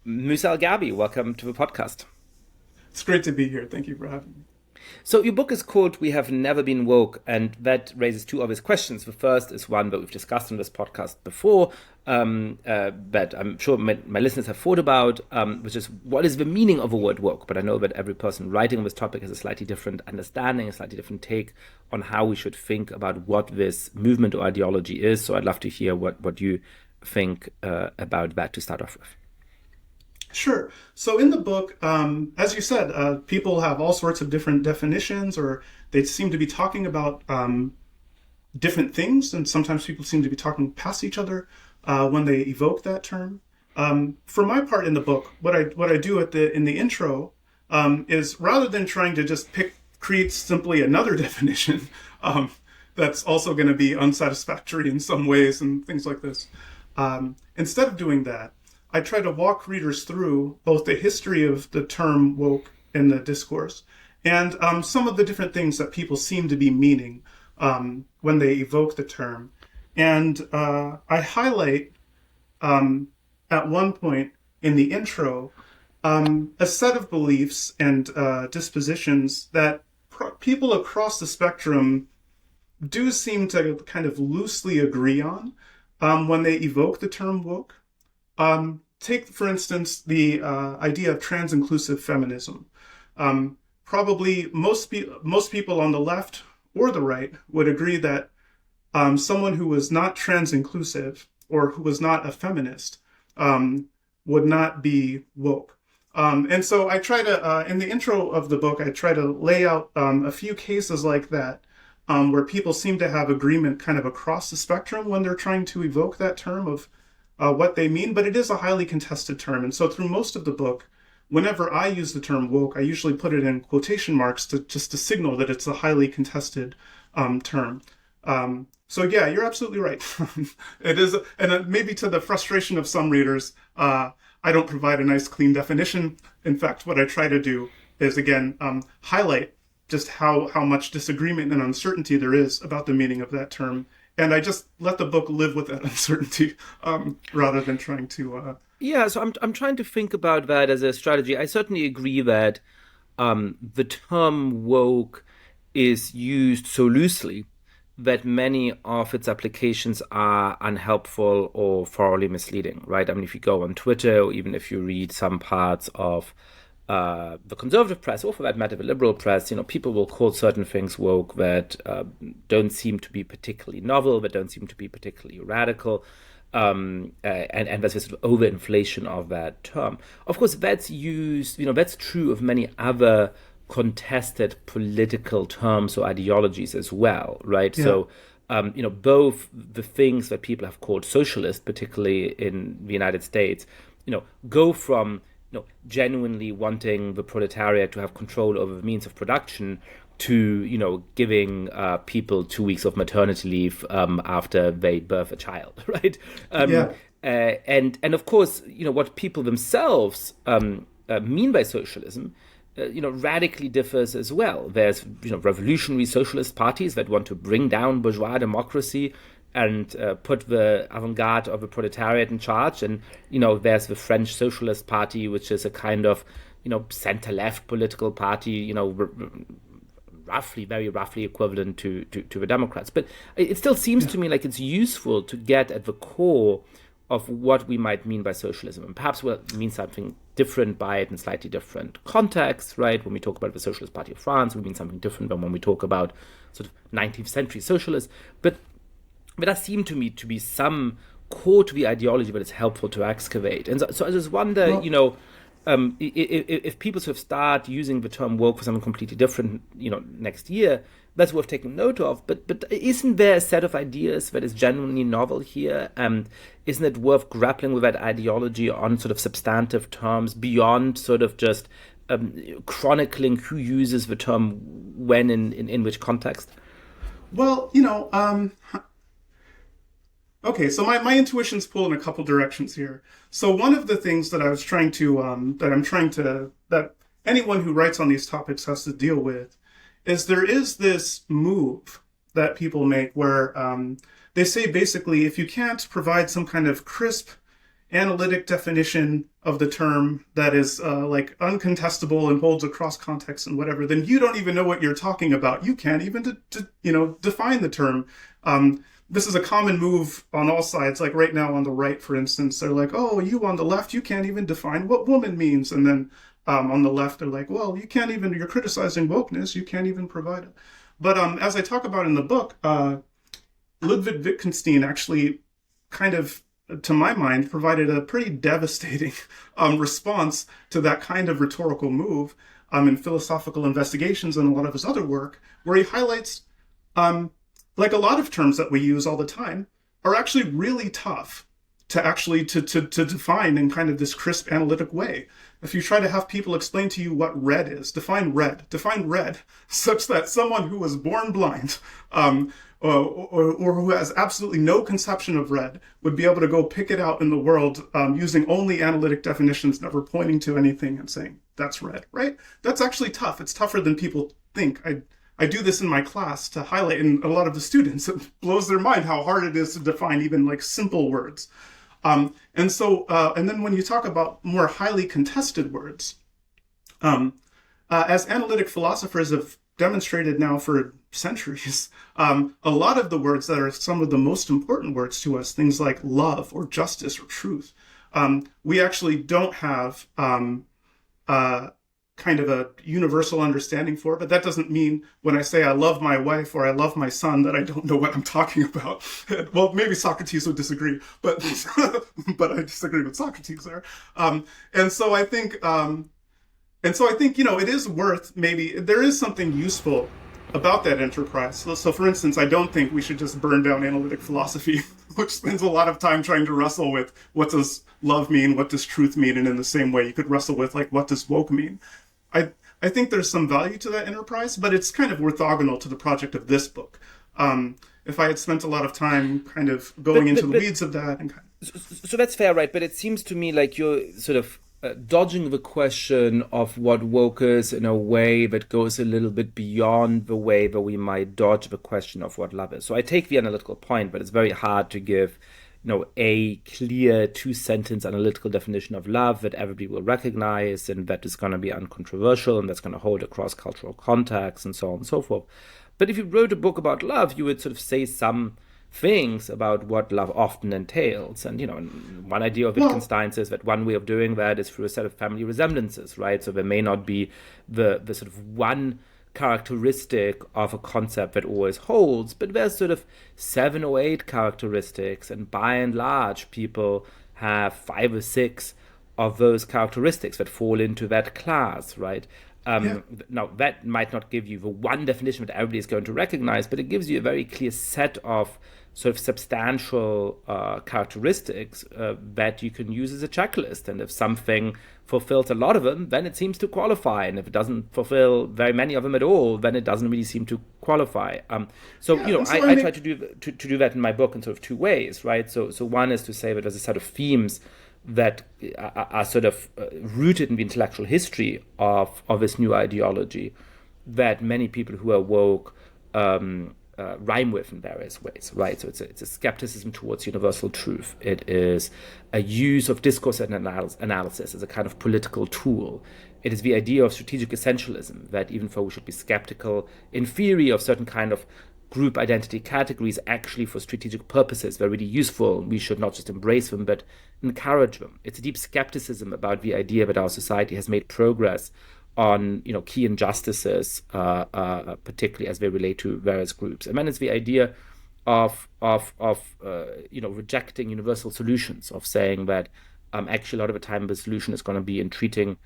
Musa Al-Gharbi, welcome to the podcast. It's great to be here. Thank you for having me. So your book is called We Have Never Been Woke, and that raises two obvious questions. The first is one that we've discussed on this podcast before, that I'm sure my listeners have thought about, which is what is the meaning of the word woke? But I know that every person writing on this topic has a slightly different understanding, a slightly different take on how we should think about what this movement or ideology is. So I'd love to hear what you think about that to start off with. Sure. So in the book, as you said, people have all sorts of different definitions, or they seem to be talking about different things, and sometimes people seem to be talking past each other when they evoke that term. For my part in the book, what I do in the intro is, rather than trying to just create simply another definition that's also going to be unsatisfactory in some ways and things like this, instead of doing that, I try to walk readers through both the history of the term woke in the discourse and some of the different things that people seem to be meaning when they evoke the term. And I highlight at one point in the intro a set of beliefs and dispositions that people across the spectrum do seem to kind of loosely agree on when they evoke the term woke. Take, for instance, the idea of trans-inclusive feminism. Probably most people on the left or the right would agree that someone who was not trans-inclusive or who was not a feminist would not be woke. And so I try to, in the intro of the book, I try to lay out a few cases like that where people seem to have agreement kind of across the spectrum when they're trying to evoke that term of what they mean, but it is a highly contested term. And so through most of the book, whenever I use the term woke, I usually put it in quotation marks to signal that it's a highly contested term. So yeah, you're absolutely right. It is, and maybe to the frustration of some readers, I don't provide a nice clean definition. In fact, what I try to do is, again, highlight just how much disagreement and uncertainty there is about the meaning of that term. And I just let the book live with that uncertainty rather than trying to... Yeah, so I'm trying to think about that as a strategy. I certainly agree that the term woke is used so loosely that many of its applications are unhelpful or thoroughly misleading, right? I mean, if you go on Twitter, or even if you read some parts of the conservative press, or for that matter, the liberal press, people will call certain things woke that don't seem to be particularly novel, that don't seem to be particularly radical, and there's this sort of overinflation of that term. Of course, that's used, that's true of many other contested political terms or ideologies as well, right? Yeah. So, both the things that people have called socialist, particularly in the United States, go from genuinely wanting the proletariat to have control over the means of production to, giving people 2 weeks of maternity leave after they birth a child, right? Yeah. And of course, what people themselves mean by socialism, radically differs as well. There's, revolutionary socialist parties that want to bring down bourgeois democracy and put the avant-garde of the proletariat in charge. And, there's the French Socialist Party, which is a kind of, center-left political party, very roughly equivalent to the Democrats. But it still seems to me like it's useful to get at the core of what we might mean by socialism. And perhaps we'll mean something different by it in slightly different contexts, right? When we talk about the Socialist Party of France, we mean something different than when we talk about sort of 19th century socialists. But there does seem to me to be some core to the ideology that it's helpful to excavate. And so I just wonder, if people sort of start using the term woke for something completely different, next year, that's worth taking note of. But isn't there a set of ideas that is genuinely novel here? Isn't it worth grappling with that ideology on sort of substantive terms beyond sort of just chronicling who uses the term when in which context? Well, okay, so my intuitions pull in a couple directions here. So one of the things that I was trying to, that anyone who writes on these topics has to deal with is there is this move that people make where they say basically if you can't provide some kind of crisp analytic definition of the term that is like uncontestable and holds across context and whatever, then you don't even know what you're talking about. You can't even define the term. This is a common move on all sides. Like right now on the right, for instance, they're like, oh, you on the left, you can't even define what woman means. And then on the left, they're like, well, you're criticizing wokeness. You can't even provide it. But as I talk about in the book, Ludwig Wittgenstein actually kind of, to my mind, provided a pretty devastating response to that kind of rhetorical move in Philosophical Investigations and a lot of his other work, where he highlights, like a lot of terms that we use all the time, are actually really tough to define in kind of this crisp analytic way. If you try to have people explain to you what red is, define red such that someone who was born blind or who has absolutely no conception of red would be able to go pick it out in the world using only analytic definitions, never pointing to anything and saying, that's red, right? That's actually tough. It's tougher than people think. I do this in my class to highlight in a lot of the students. It blows their mind how hard it is to define even like simple words. And then when you talk about more highly contested words, as analytic philosophers have demonstrated now for centuries, a lot of the words that are some of the most important words to us, things like love or justice or truth, we actually don't have kind of a universal understanding for, but that doesn't mean when I say I love my wife or I love my son that I don't know what I'm talking about. Well, maybe Socrates would disagree, but but I disagree with Socrates there. And so I think it is worth, maybe there is something useful about that enterprise. So for instance, I don't think we should just burn down analytic philosophy, which spends a lot of time trying to wrestle with what does love mean, what does truth mean, and in the same way you could wrestle with like what does woke mean. I think there's some value to that enterprise, but it's kind of orthogonal to the project of this book. If I had spent a lot of time kind of going into the weeds of that. So that's fair, right? But it seems to me like you're sort of dodging the question of what woke is in a way that goes a little bit beyond the way that we might dodge the question of what love is. So I take the analytical point, but it's very hard to give a clear 2-sentence analytical definition of love that everybody will recognize and that is going to be uncontroversial and that's going to hold across cultural contexts and so on and so forth. But if you wrote a book about love, you would sort of say some things about what love often entails. And, one idea of Wittgenstein's is that one way of doing that is through a set of family resemblances, right? So there may not be the sort of one characteristic of a concept that always holds, but there's sort of 7 or 8 characteristics, and by and large people have 5 or 6 of those characteristics that fall into that class, right? Now that might not give you the one definition that everybody is going to recognize, but it gives you a very clear set of sort of substantial characteristics that you can use as a checklist. And if something fulfills a lot of them, then it seems to qualify. And if it doesn't fulfill very many of them at all, then it doesn't really seem to qualify. I try to do that in my book in sort of 2 ways, right? So one is to say that there's a set of themes that are sort of rooted in the intellectual history of this new ideology that many people who are woke rhyme with in various ways, right? So it's a skepticism towards universal truth. It is a use of discourse and analysis as a kind of political tool. It is the idea of strategic essentialism, that even though we should be skeptical in theory of certain kind of group identity categories, actually for strategic purposes, they're really useful. We should not just embrace them, but encourage them. It's a deep skepticism about the idea that our society has made progress on key injustices, particularly as they relate to various groups. And then it's the idea of rejecting universal solutions, of saying that actually a lot of the time the solution is going to be in treating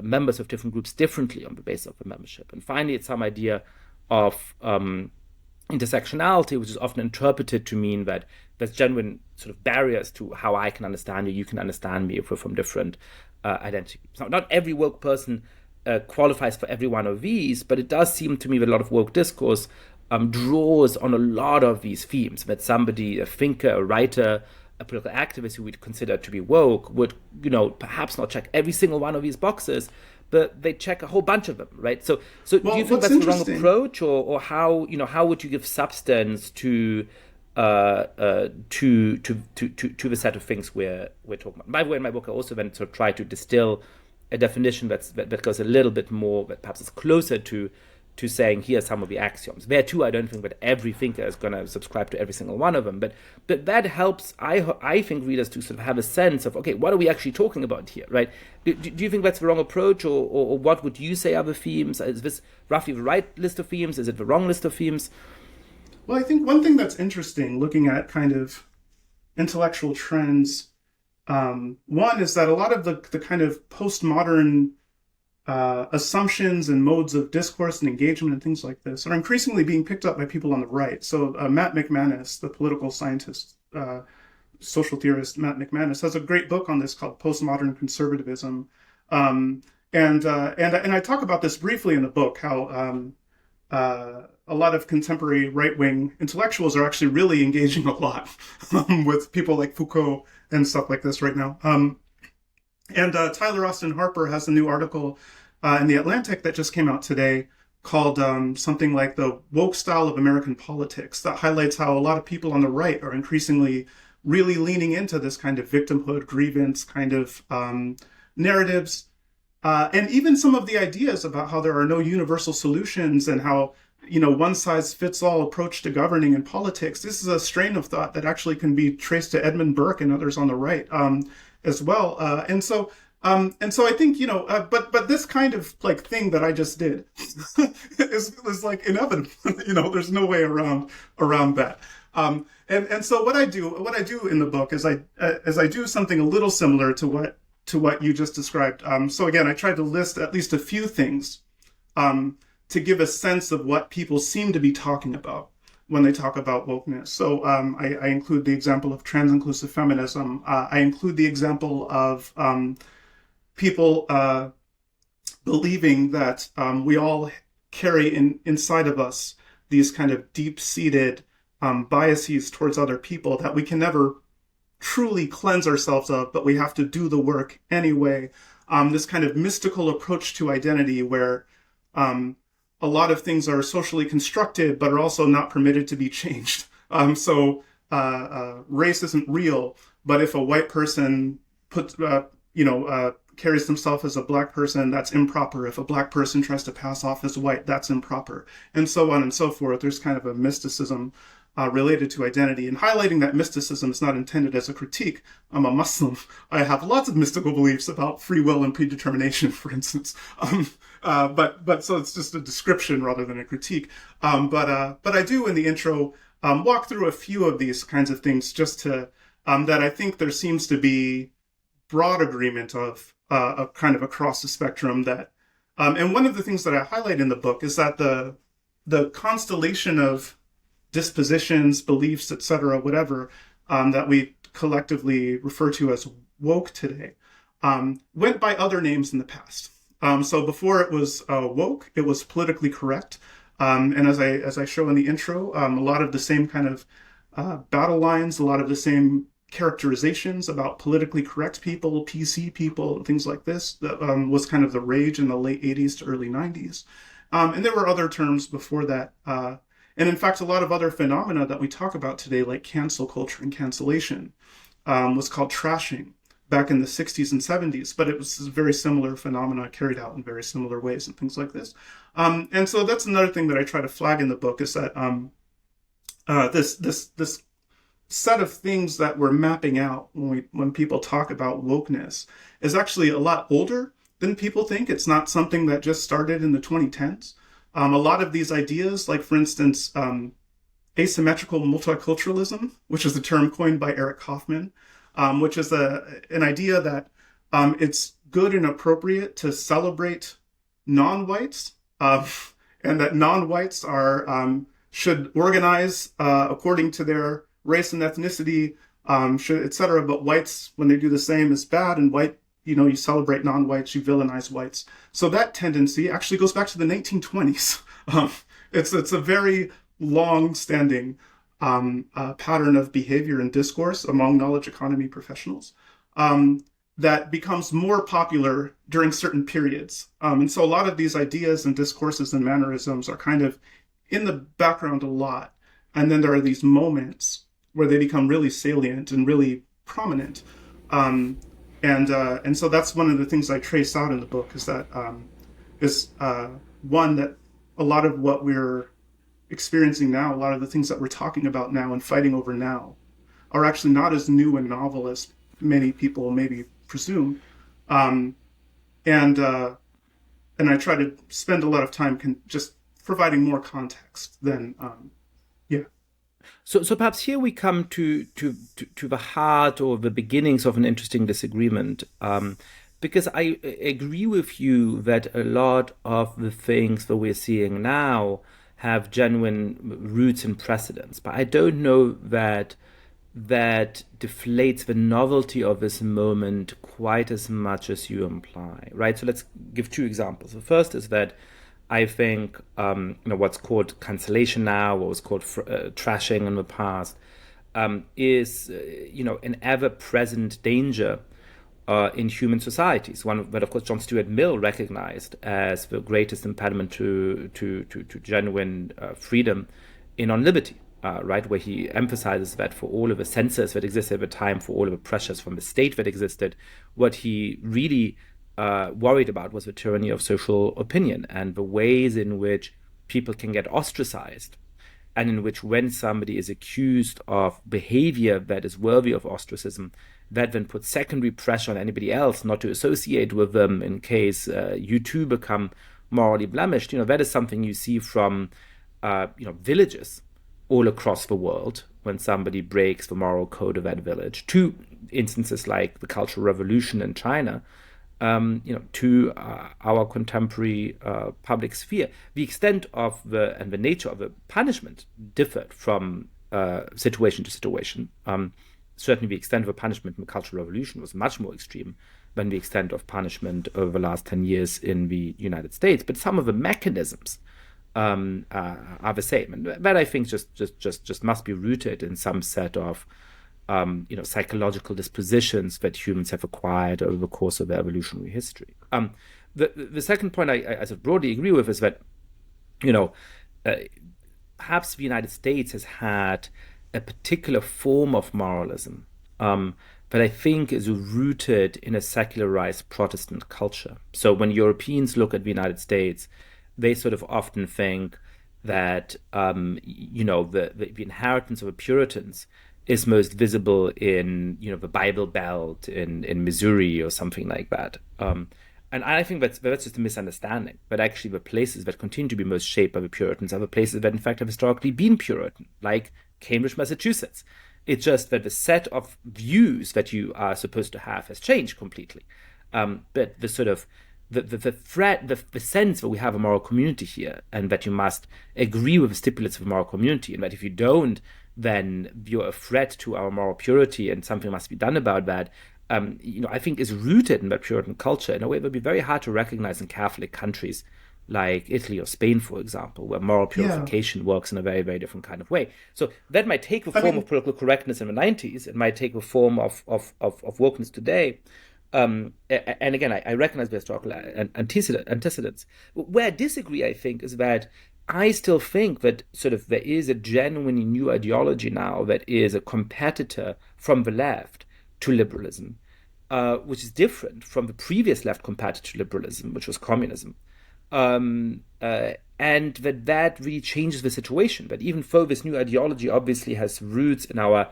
members of different groups differently on the basis of the membership. And finally, it's some idea of intersectionality, which is often interpreted to mean that there's genuine sort of barriers to how I can understand you can understand me if we're from different identity groups. Now, not every woke person qualifies for every one of these, but it does seem to me that a lot of woke discourse draws on a lot of these themes, that somebody, a thinker, a writer, a political activist who we'd consider to be woke would, perhaps not check every single one of these boxes, but they check a whole bunch of them, right? So do you think that's the wrong approach, or how would you give substance to to the set of things we're talking about. By the way, in my book, I also then sort of try to distill a definition that goes a little bit more, that perhaps is closer to saying here are some of the axioms. There too, I don't think that every thinker is going to subscribe to every single one of them, but that helps, I think, readers to sort of have a sense of, okay, what are we actually talking about here, right? Do you think that's the wrong approach, or what would you say are the themes? Is this roughly the right list of themes? Is it the wrong list of themes? Well, I think one thing that's interesting looking at kind of intellectual trends, one is that a lot of the kind of postmodern assumptions and modes of discourse and engagement and things like this are increasingly being picked up by people on the right. So Matt McManus, the political scientist, social theorist Matt McManus, has a great book on this called Postmodern Conservatism. And I talk about this briefly in the book, how a lot of contemporary right-wing intellectuals are actually really engaging a lot with people like Foucault and stuff like this right now. And Tyler Austin Harper has a new article in The Atlantic that just came out today called something like The Woke Style of American Politics, that highlights how a lot of people on the right are increasingly really leaning into this kind of victimhood, grievance kind of narratives. And even some of the ideas about how there are no universal solutions and how, one size fits all approach to governing in politics. This is a strain of thought that actually can be traced to Edmund Burke and others on the right as well. And so I think, but this kind of like thing that I just did is like inevitable. There's no way around that. And so what I do in the book is I do something a little similar to what you just described. So again, I tried to list at least a few things to give a sense of what people seem to be talking about when they talk about wokeness. So I include the example of trans-inclusive feminism. I include the example of people believing that we all carry inside of us these kind of deep-seated biases towards other people that we can never truly cleanse ourselves of, but we have to do the work anyway. This kind of mystical approach to identity where a lot of things are socially constructed, but are also not permitted to be changed. So race isn't real, but if a white person carries themselves as a black person, that's improper. If a black person tries to pass off as white, that's improper. And so on and so forth. There's kind of a mysticism related to identity, and highlighting that mysticism is not intended as a critique. I'm a Muslim. I have lots of mystical beliefs about free will and predetermination, for instance. But so it's just a description rather than a critique. But I do in the intro walk through a few of these kinds of things just to that I think there seems to be broad agreement of kind of across the spectrum that. And one of the things that I highlight in the book is that the constellation of dispositions, beliefs, etc., whatever, that we collectively refer to as woke today, went by other names in the past. So before it was woke, it was politically correct. And as I show in the intro, a lot of the same kind of battle lines, a lot of the same characterizations about politically correct people, PC people, things like this, that was kind of the rage in the late 80s to early 90s. And there were other terms before that. And in fact, a lot of other phenomena that we talk about today, like cancel culture and cancellation, was called trashing back in the 60s and 70s. But it was a very similar phenomena carried out in very similar ways and things like this. And so that's another thing that I try to flag in the book is that this set of things that we're mapping out when people talk about wokeness is actually a lot older than people think. It's not something that just started in the 2010s. A lot of these ideas, like for instance, asymmetrical multiculturalism, which is the term coined by Eric Kaufman, which is an idea that it's good and appropriate to celebrate non-whites, and that non-whites should organize according to their race and ethnicity, etc. But whites, when they do the same, is bad, and you celebrate non-whites, you villainize whites. So that tendency actually goes back to the 1920s. It's a very long-standing pattern of behavior and discourse among knowledge economy professionals that becomes more popular during certain periods. And so a lot of these ideas and discourses and mannerisms are kind of in the background a lot. And then there are these moments where they become really salient and really prominent. And so that's one of the things I trace out in the book, is that one, that a lot of what we're experiencing now, a lot of the things that we're talking about now and fighting over now, are actually not as new and novel as many people maybe presume. And I try to spend a lot of time just providing more context than, yeah. So perhaps here we come to the heart or the beginnings of an interesting disagreement, because I agree with you that a lot of the things that we're seeing now have genuine roots and precedents, but I don't know that deflates the novelty of this moment quite as much as you imply, right? So let's give two examples. The first is that I think what's called cancellation now, what was called trashing in the past, is an ever-present danger in human societies. One that, of course, John Stuart Mill recognized as the greatest impediment to genuine freedom on liberty. Right, where he emphasizes that for all of the censors that existed at the time, for all of the pressures from the state that existed, what he really worried about was the tyranny of social opinion and the ways in which people can get ostracized, and in which, when somebody is accused of behavior that is worthy of ostracism, that then puts secondary pressure on anybody else not to associate with them in case you too become morally blemished. That is something you see from villages all across the world when somebody breaks the moral code of that village, to instances like the Cultural Revolution in China, to our contemporary public sphere. The extent of and the nature of the punishment differed from situation to situation. Certainly the extent of the punishment in the Cultural Revolution was much more extreme than the extent of punishment over the last 10 years in the United States. But some of the mechanisms are the same, and that, I think, just must be rooted in some set of psychological dispositions that humans have acquired over the course of their evolutionary history. The second point I sort of broadly agree with is that perhaps the United States has had a particular form of moralism that I think is rooted in a secularized Protestant culture. So when Europeans look at the United States, they sort of often think that the inheritance of the Puritans is most visible in the Bible Belt in Missouri or something like that. And I think that's just a misunderstanding. But actually, the places that continue to be most shaped by the Puritans are the places that, in fact, have historically been Puritan, like Cambridge, Massachusetts. It's just that the set of views that you are supposed to have has changed completely. But the sort of the sense that we have a moral community here, and that you must agree with the stipulates of a moral community, and that if you don't, then you're a threat to our moral purity and something must be done about that, I think is rooted in that Puritan culture in a way that would be very hard to recognize in Catholic countries like Italy or Spain, for example, where moral purification works in a very, very different kind of way. So that might take the form of political correctness in the 90s. It might take the form of wokeness today. And again, I recognize the historical antecedents. Where I disagree, I think, is that I still think that sort of there is a genuinely new ideology now that is a competitor from the left to liberalism, which is different from the previous left competitor to liberalism, which was communism. And that really changes the situation. That even though this new ideology obviously has roots in our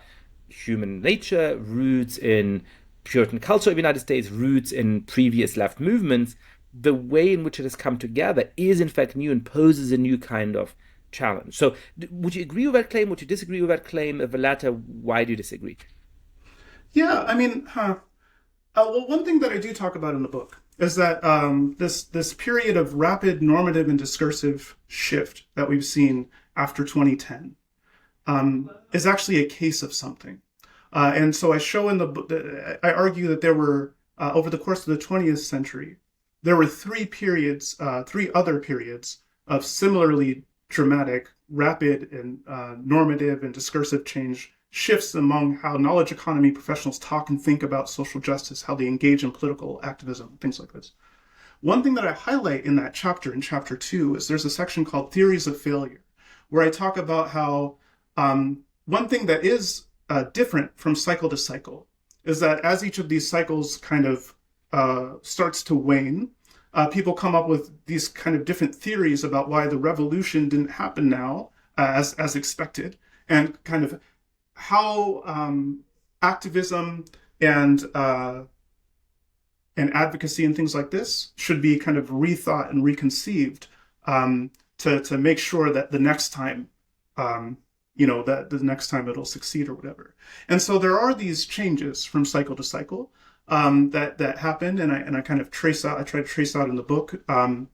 human nature, roots in Puritan culture of the United States, roots in previous left movements, the way in which it has come together is in fact new and poses a new kind of challenge. So would you agree with that claim? Would you disagree with that claim? If the latter, why do you disagree? Yeah, I mean, well, one thing that I do talk about in the book is that this period of rapid normative and discursive shift that we've seen after 2010 is actually a case of something. And so I show in the book, I argue that there were, over the course of the 20th century, there were three other periods of similarly dramatic, rapid, and normative and discursive change shifts among how knowledge economy professionals talk and think about social justice, how they engage in political activism, things like this. One thing that I highlight in that chapter, in chapter 2, is there's a section called Theories of Failure, where I talk about how One thing that is different from cycle to cycle is that as each of these cycles kind of starts to wane, people come up with these kind of different theories about why the revolution didn't happen now as expected, and kind of how activism and advocacy and things like this should be kind of rethought and reconceived to make sure that the next time, that the next time it'll succeed or whatever. And so there are these changes from cycle to cycle that happen, and I kind of try to trace out in the book how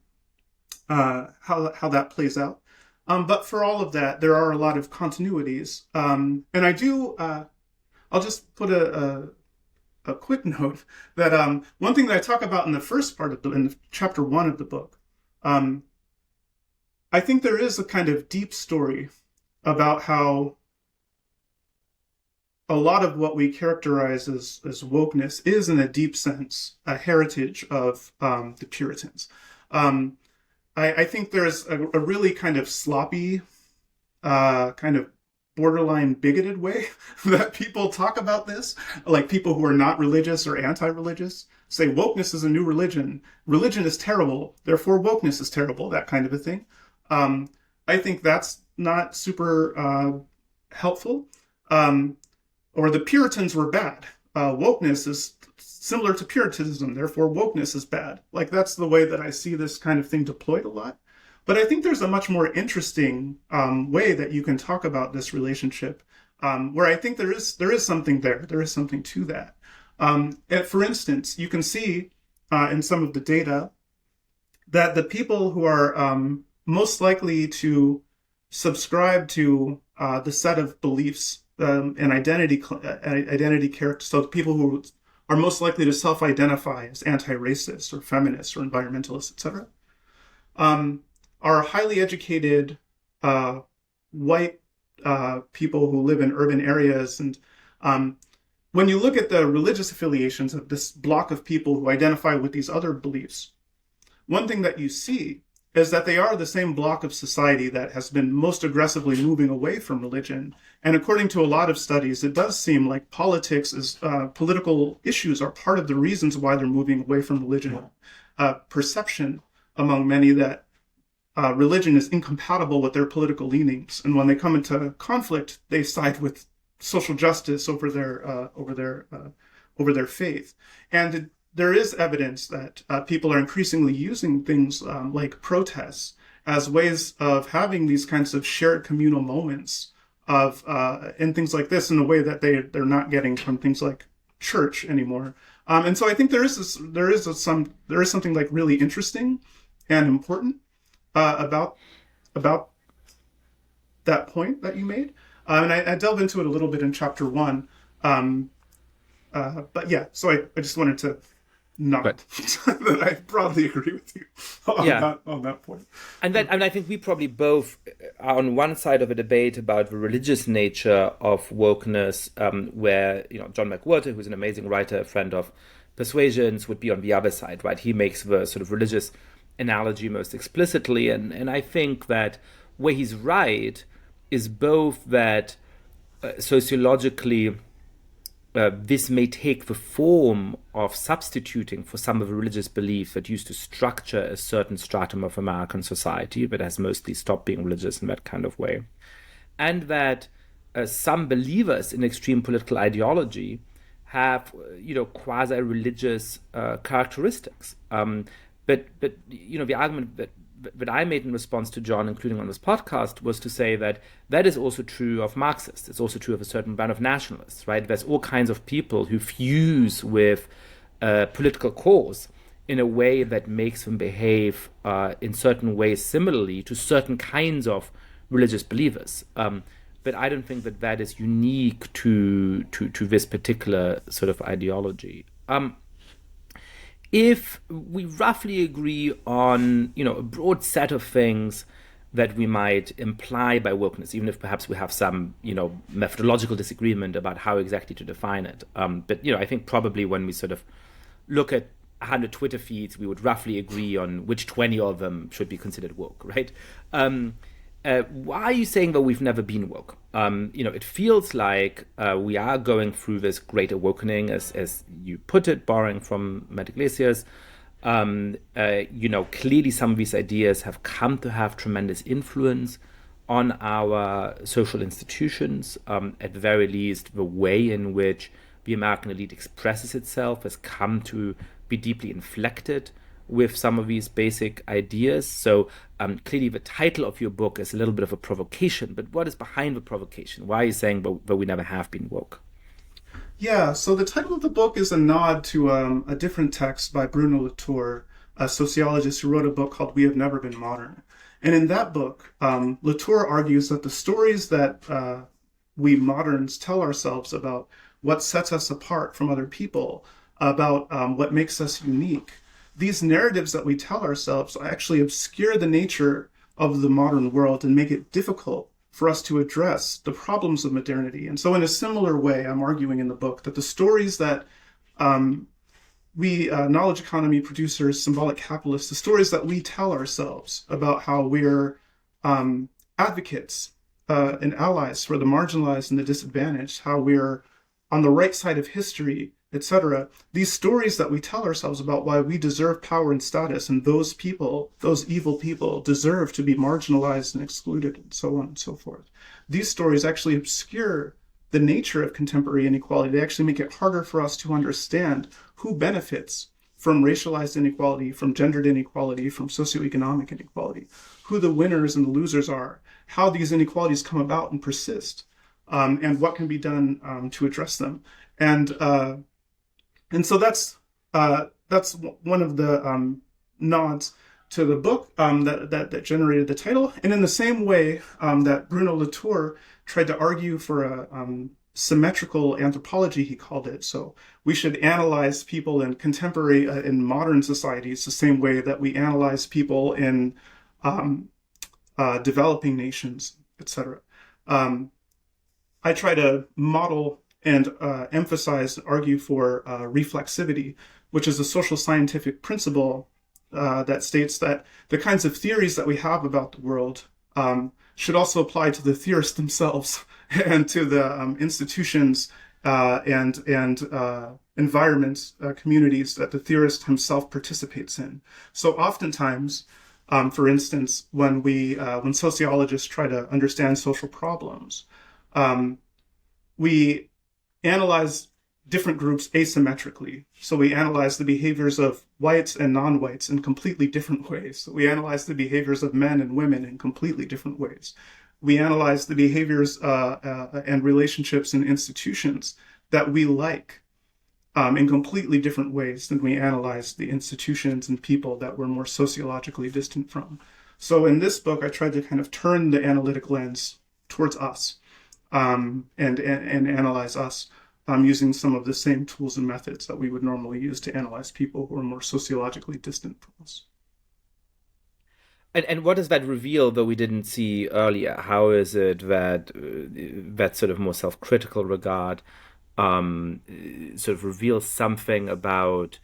that plays out. But for all of that, there are a lot of continuities, and I do. I'll just put a quick note that one thing that I talk about in the first part in chapter 1 of the book, I think there is a kind of deep story about how a lot of what we characterize as wokeness is, in a deep sense, a heritage of the Puritans. I think there's a really kind of sloppy, kind of borderline bigoted way that people talk about this, like people who are not religious or anti-religious say wokeness is a new religion. Religion is terrible, therefore wokeness is terrible, that kind of a thing. I think that's not super helpful. Or the Puritans were bad. Wokeness is similar to Puritanism, therefore wokeness is bad. Like, that's the way that I see this kind of thing deployed a lot. But I think there's a much more interesting way that you can talk about this relationship, where I think there is something there. There is something to that. And for instance, you can see in some of the data that the people who are most likely to subscribe to the set of beliefs and identity character, so the people who are most likely to self-identify as anti-racist or feminist or environmentalist, etc., are highly educated white people who live in urban areas. And when you look at the religious affiliations of this block of people who identify with these other beliefs, one thing that you see is that they are the same block of society that has been most aggressively moving away from religion. And according to a lot of studies, it does seem like political issues are part of the reasons why they're moving away from religion. Perception among many that religion is incompatible with their political leanings, and when they come into conflict, they side with social justice over their faith. And there is evidence that people are increasingly using things like protests as ways of having these kinds of shared communal moments of and things like this, in a way that they're not getting from things like church anymore. And so I think there is something like really interesting and important about that point that you made, and I delve into it a little bit in chapter 1. But yeah, so I just wanted to nod that I broadly agree with you on that point. And I think we probably both are on one side of a debate about the religious nature of wokeness, where John McWhorter, who's an amazing writer, a friend of Persuasions, would be on the other side, right? He makes the sort of religious analogy most explicitly, and I think that where he's right is both that sociologically this may take the form of substituting for some of the religious beliefs that used to structure a certain stratum of American society, but has mostly stopped being religious in that kind of way, and that some believers in extreme political ideology have quasi-religious characteristics. But the argument that I made in response to John, including on this podcast, was to say that is also true of Marxists. It's also true of a certain brand of nationalists, right? There's all kinds of people who fuse with a political cause in a way that makes them behave in certain ways similarly to certain kinds of religious believers. But I don't think that is unique to this particular sort of ideology. If we roughly agree on, a broad set of things that we might imply by wokeness, even if perhaps we have some, methodological disagreement about how exactly to define it. But I think probably when we sort of look at 100 Twitter feeds, we would roughly agree on which 20 of them should be considered woke, right? Why are you saying that we've never been woke? it feels like we are going through this great awakening, as you put it, borrowing from Matt Iglesias. Clearly some of these ideas have come to have tremendous influence on our social institutions. At the very least, the way in which the American elite expresses itself has come to be deeply inflected with some of these basic ideas. So clearly the title of your book is a little bit of a provocation, but what is behind the provocation? Why are you saying, but we never have been woke? Yeah, so the title of the book is a nod to a different text by Bruno Latour, a sociologist who wrote a book called We Have Never Been Modern. And in that book, Latour argues that the stories that we moderns tell ourselves about what sets us apart from other people, about what makes us unique, these narratives that we tell ourselves actually obscure the nature of the modern world and make it difficult for us to address the problems of modernity. And so in a similar way, I'm arguing in the book that the stories that we knowledge economy producers, symbolic capitalists, the stories that we tell ourselves about how we're advocates and allies for the marginalized and the disadvantaged, how we're on the right side of history, etc. These stories that we tell ourselves about why we deserve power and status, and those people, those evil people, deserve to be marginalized and excluded, and so on and so forth. These stories actually obscure the nature of contemporary inequality. They actually make it harder for us to understand who benefits from racialized inequality, from gendered inequality, from socioeconomic inequality, who the winners and the losers are, how these inequalities come about and persist, and what can be done to address them. And so that's one of the nods to the book that generated the title. And in the same way that Bruno Latour tried to argue for a symmetrical anthropology, he called it. So we should analyze people in contemporary, in modern societies, the same way that we analyze people in developing nations, etc. I try to model and emphasize, argue for reflexivity, which is a social scientific principle that states that the kinds of theories that we have about the world should also apply to the theorists themselves and to the institutions and environments, communities that the theorist himself participates in. So oftentimes, for instance, when sociologists try to understand social problems, we analyze different groups asymmetrically. So we analyze the behaviors of whites and non-whites in completely different ways. We analyze the behaviors of men and women in completely different ways. We analyze the behaviors and relationships in institutions that we like in completely different ways than we analyze the institutions and people that we're more sociologically distant from. So in this book, I tried to kind of turn the analytic lens towards us and analyze us using some of the same tools and methods that we would normally use to analyze people who are more sociologically distant from us. And what does that reveal, though we didn't see earlier? How is it that that sort of more self-critical regard sort of reveals something about,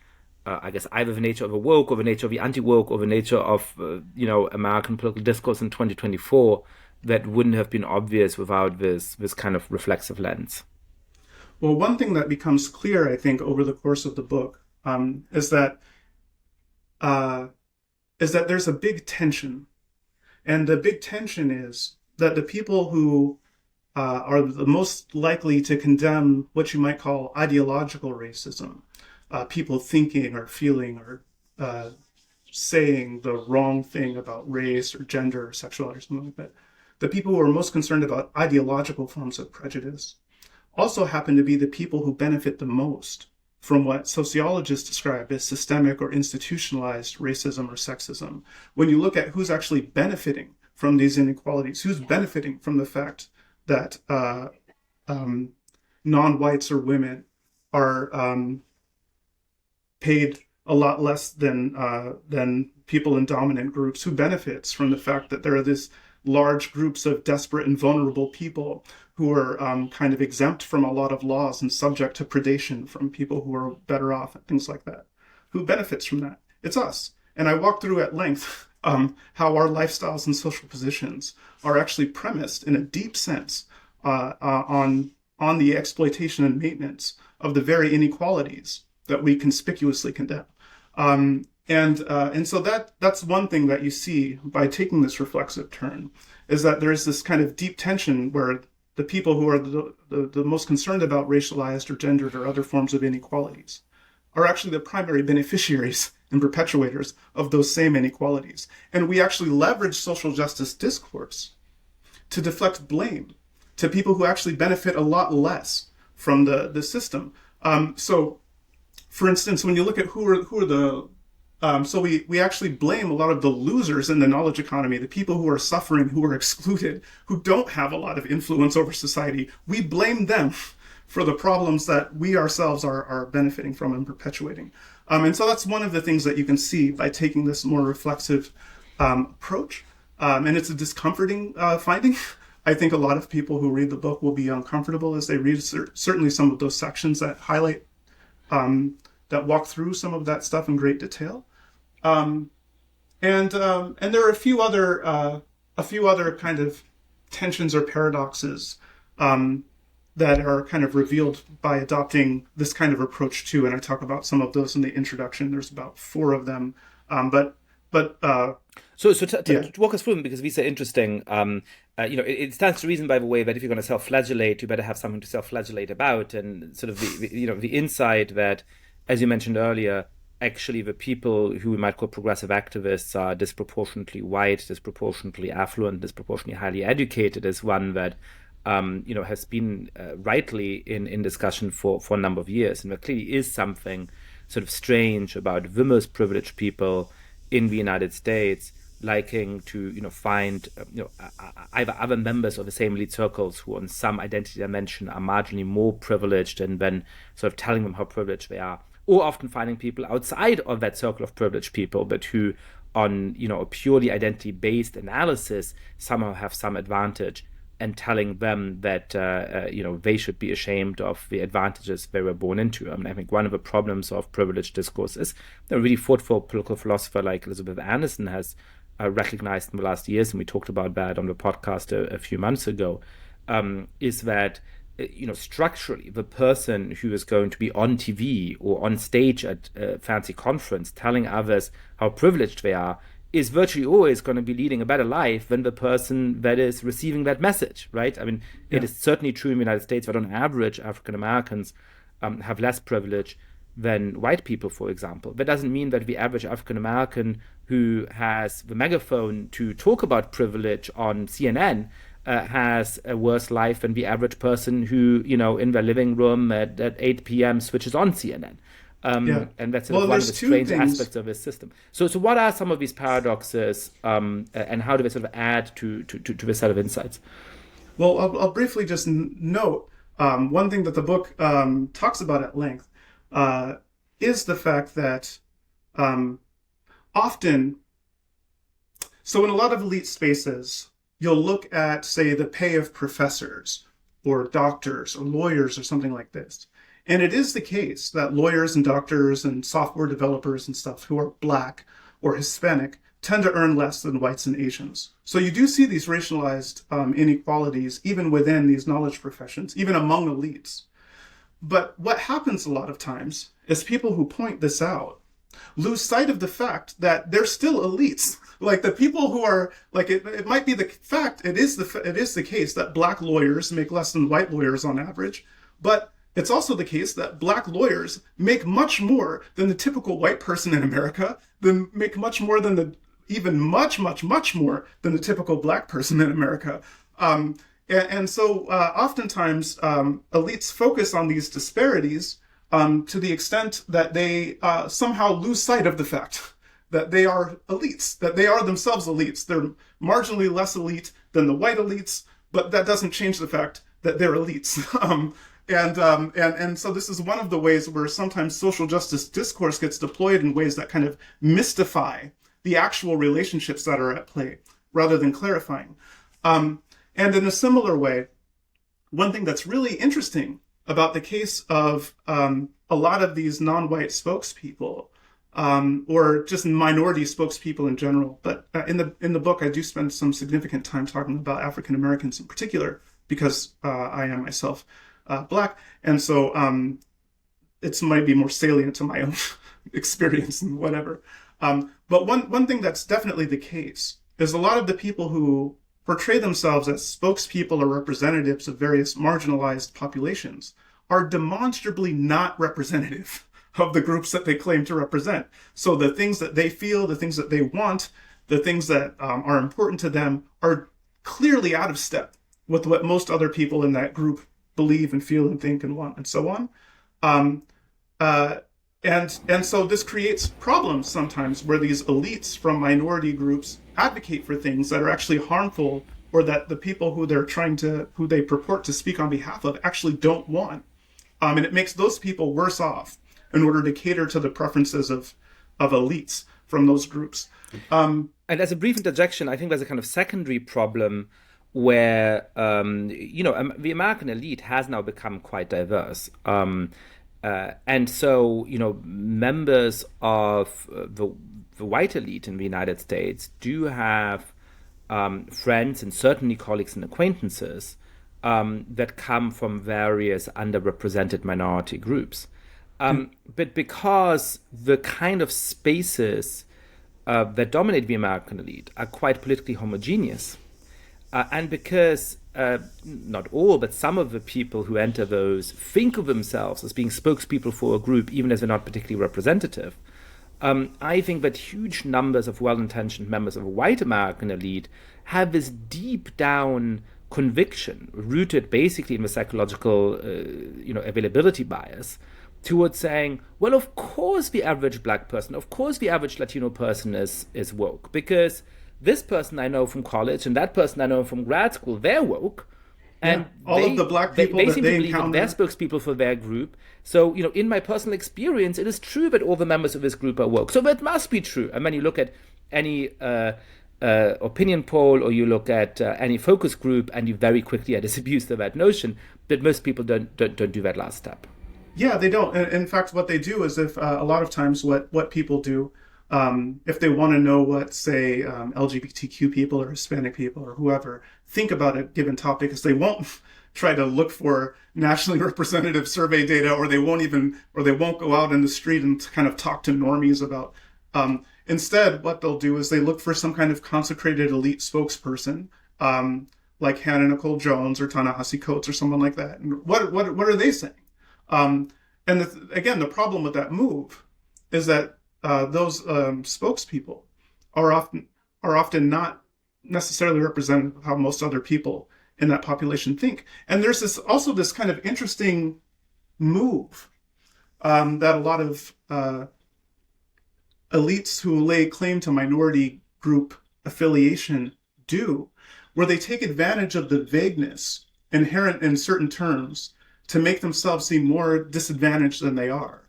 I guess, either the nature of a woke or the nature of the anti-woke or the nature of, American political discourse in 2024 that wouldn't have been obvious without this kind of reflexive lens? Well, one thing that becomes clear, I think, over the course of the book is that there's a big tension. And the big tension is that the people who are the most likely to condemn what you might call ideological racism, people thinking or feeling or saying the wrong thing about race or gender or sexuality or something like that, the people who are most concerned about ideological forms of prejudice also happen to be the people who benefit the most from what sociologists describe as systemic or institutionalized racism or sexism. When you look at who's actually benefiting from these inequalities, who's benefiting from the fact that non-whites or women are paid a lot less than people in dominant groups, who benefits from the fact that there are these large groups of desperate and vulnerable people who are kind of exempt from a lot of laws and subject to predation from people who are better off and things like that. Who benefits from that? It's us. And I walk through at length how our lifestyles and social positions are actually premised in a deep sense on the exploitation and maintenance of the very inequalities that we conspicuously condemn. And so that's one thing that you see by taking this reflexive turn, is that there is this kind of deep tension where the people who are the most concerned about racialized or gendered or other forms of inequalities are actually the primary beneficiaries and perpetuators of those same inequalities. And we actually leverage social justice discourse to deflect blame to people who actually benefit a lot less from the system. So, for instance, when you look at who are the so we actually blame a lot of the losers in the knowledge economy, the people who are suffering, who are excluded, who don't have a lot of influence over society. We blame them for the problems that we ourselves are benefiting from and perpetuating. And so that's one of the things that you can see by taking this more reflexive approach. And it's a discomforting finding. I think a lot of people who read the book will be uncomfortable as they read certainly some of those sections that highlight, that walk through some of that stuff in great detail. And there are a few other kind of tensions or paradoxes that are kind of revealed by adopting this kind of approach too. And I talk about some of those in the introduction. There's about 4 of them. So walk us through them, because these are interesting. It stands to reason, by the way, that if you're going to self-flagellate, you better have something to self-flagellate about, and sort of the insight that, as you mentioned earlier, actually the people who we might call progressive activists are disproportionately white, disproportionately affluent, disproportionately highly educated, is one that has been rightly in discussion for a number of years. And there clearly is something sort of strange about the most privileged people in the United States liking to find either other members of the same elite circles who on some identity dimension are marginally more privileged, and then sort of telling them how privileged they are, or often finding people outside of that circle of privileged people, but who on a purely identity-based analysis somehow have some advantage, and telling them that they should be ashamed of the advantages they were born into. I mean, I think one of the problems of privileged discourse is a really thoughtful political philosopher like Elizabeth Anderson has recognized in the last years, and we talked about that on the podcast a few months ago, is that structurally the person who is going to be on TV or on stage at a fancy conference telling others how privileged they are is virtually always going to be leading a better life than the person that is receiving that message, right? I mean, It is certainly true in the United States that on average African Americans have less privilege than white people, for example. That doesn't mean that the average African American who has the megaphone to talk about privilege on CNN has a worse life than the average person who, in their living room at 8 p.m. switches on CNN. And that's one of the strange aspects of this system. So what are some of these paradoxes, and how do they sort of add to this set of insights? Well, I'll briefly just note one thing that the book talks about at length is the fact that often, so in a lot of elite spaces, you'll look at, say, the pay of professors or doctors or lawyers or something like this. And it is the case that lawyers and doctors and software developers and stuff who are Black or Hispanic tend to earn less than whites and Asians. So you do see these racialized inequalities even within these knowledge professions, even among elites. But what happens a lot of times is people who point this out lose sight of the fact that they're still elites. Like the people who are, like it might be the fact, it is the case that Black lawyers make less than white lawyers on average, but it's also the case that Black lawyers make much more than the typical white person in America, make much more than even much more than the typical Black person in America. And so oftentimes elites focus on these disparities to the extent that they somehow lose sight of the fact that they are elites, that they are themselves elites. They're marginally less elite than the white elites, but that doesn't change the fact that they're elites. And so this is one of the ways where sometimes social justice discourse gets deployed in ways that kind of mystify the actual relationships that are at play rather than clarifying. And in a similar way, one thing that's really interesting about the case of a lot of these non-white spokespeople, or just minority spokespeople in general, but in the book I do spend some significant time talking about African Americans in particular, because I am myself Black. And so it might be more salient to my own experience and whatever. But one thing that's definitely the case is a lot of the people who portray themselves as spokespeople or representatives of various marginalized populations are demonstrably not representative of the groups that they claim to represent. So the things that they feel, the things that they want, the things that are important to them are clearly out of step with what most other people in that group believe and feel and think and want and so on. And so this creates problems sometimes where these elites from minority groups advocate for things that are actually harmful, or that the people who they purport to speak on behalf of actually don't want. And it makes those people worse off in order to cater to the preferences of elites from those groups. And as a brief interjection, I think there's a kind of secondary problem where, the American elite has now become quite diverse. And so, members of the white elite in the United States do have friends and certainly colleagues and acquaintances that come from various underrepresented minority groups. But because the kind of spaces that dominate the American elite are quite politically homogeneous, and because not all, but some of the people who enter those think of themselves as being spokespeople for a group, even as they're not particularly representative, I think that huge numbers of well-intentioned members of a white American elite have this deep down conviction, rooted basically in the psychological, availability bias, towards saying, well, of course the average Black person, of course the average Latino person is woke, because this person I know from college and that person I know from grad school, they're woke. And all of the Black people they that seem they to believe that they're spokespeople for their group. So, in my personal experience, it is true that all the members of this group are woke. So that must be true. And when you look at any opinion poll, or you look at any focus group, and you very quickly are disabused of that notion that most people don't do that last step. Yeah, they don't. In fact, what they do is, if a lot of times what people do, if they want to know what, say, LGBTQ people or Hispanic people or whoever think about a given topic, is they won't try to look for nationally representative survey data, or they won't go out in the street and kind of talk to normies about. Instead, what they'll do is they look for some kind of consecrated elite spokesperson, like Hannah Nicole Jones or Ta-Nehisi Coates or someone like that. And what are they saying? Again, the problem with that move is that those spokespeople are often not necessarily representative of how most other people in that population think. And there's also this kind of interesting move that a lot of elites who lay claim to minority group affiliation do, where they take advantage of the vagueness inherent in certain terms to make themselves seem more disadvantaged than they are.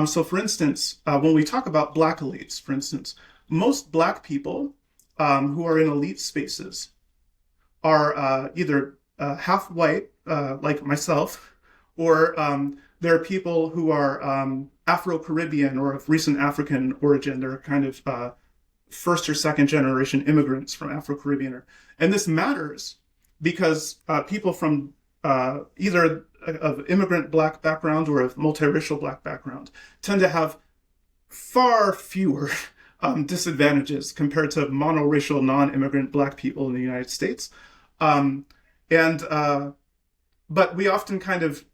So, for instance, when we talk about Black elites, for instance, most Black people who are in elite spaces are either half white, like myself, or they're people who are Afro-Caribbean or of recent African origin. They're kind of first or second generation immigrants from Afro-Caribbean. And this matters because people from either of immigrant Black background or of multiracial Black background tend to have far fewer disadvantages compared to monoracial non-immigrant Black people in the United States. But we often kind of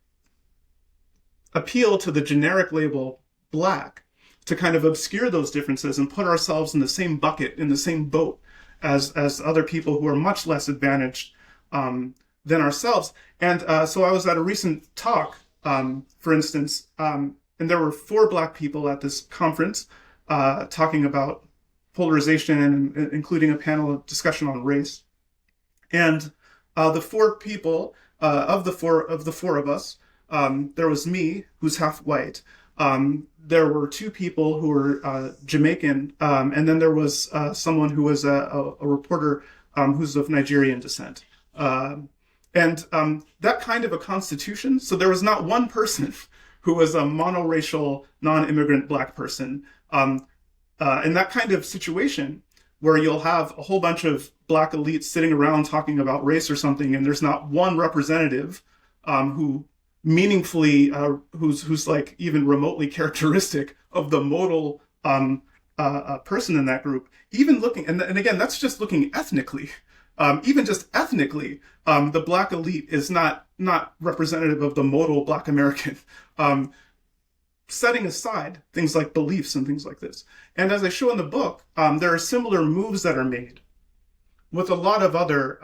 appeal to the generic label Black to kind of obscure those differences and put ourselves in the same bucket, in the same boat as other people who are much less advantaged than ourselves. And so I was at a recent talk, for instance, and there were 4 Black people at this conference talking about polarization, including a panel discussion on race. And the 4 people, of the four of us, there was me, who's half white. There were 2 people who were Jamaican, and then there was someone who was a reporter who's of Nigerian descent. And that kind of a constitution, so there was not one person who was a monoracial, non-immigrant Black person. In that kind of situation, where you'll have a whole bunch of Black elites sitting around talking about race or something, and there's not one representative who meaningfully, who's like even remotely characteristic of the modal person in that group. Even looking, and again, that's just looking ethnically. Even just ethnically, the Black elite is not representative of the modal Black American. Setting aside things like beliefs and things like this. And as I show in the book, there are similar moves that are made with a lot of other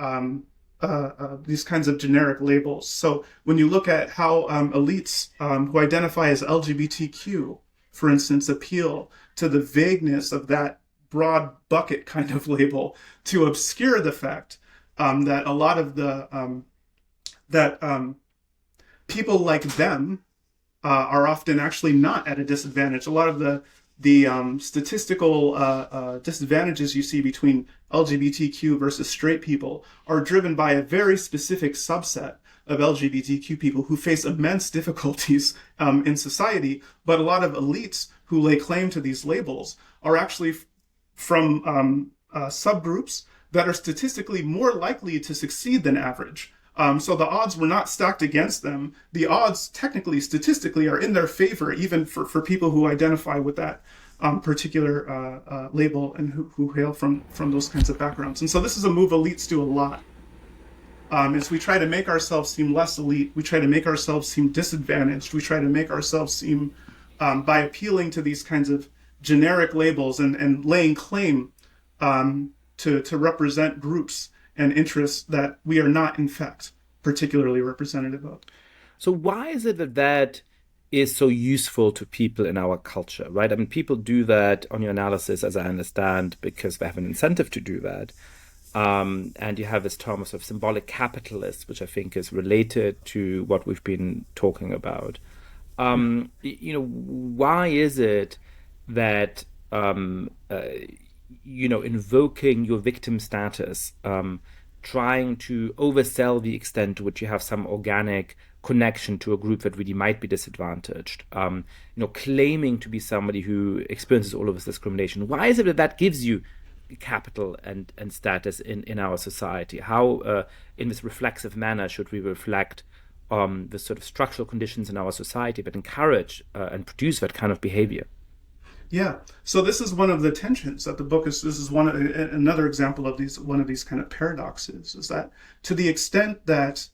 these kinds of generic labels. So when you look at how elites who identify as LGBTQ, for instance, appeal to the vagueness of that broad bucket kind of label to obscure the fact that a lot of the people like them are often actually not at a disadvantage. A lot of the statistical disadvantages you see between LGBTQ versus straight people are driven by a very specific subset of LGBTQ people who face immense difficulties in society. But a lot of elites who lay claim to these labels are actually from subgroups that are statistically more likely to succeed than average. So the odds were not stacked against them. The odds, technically, statistically, are in their favor, even for people who identify with that particular label and who hail from those kinds of backgrounds. And so this is a move elites do a lot. Is we try to make ourselves seem less elite. We try to make ourselves seem disadvantaged. We try to make ourselves seem, by appealing to these kinds of generic labels and laying claim to represent groups and interests that we are not, in fact, particularly representative of. So why is it that is so useful to people in our culture, right? I mean, people do that on your analysis, as I understand, because they have an incentive to do that. And you have this term of symbolic capitalists, which I think is related to what we've been talking about. Why is it that invoking your victim status, trying to oversell the extent to which you have some organic connection to a group that really might be disadvantaged, claiming to be somebody who experiences all of this discrimination. Why is it that gives you capital and status in our society? How, in this reflexive manner, should we reflect the sort of structural conditions in our society that encourage and produce that kind of behavior? Yeah. So this is one of the tensions that the book is. This is another example of one of these kind of paradoxes, is that to the extent that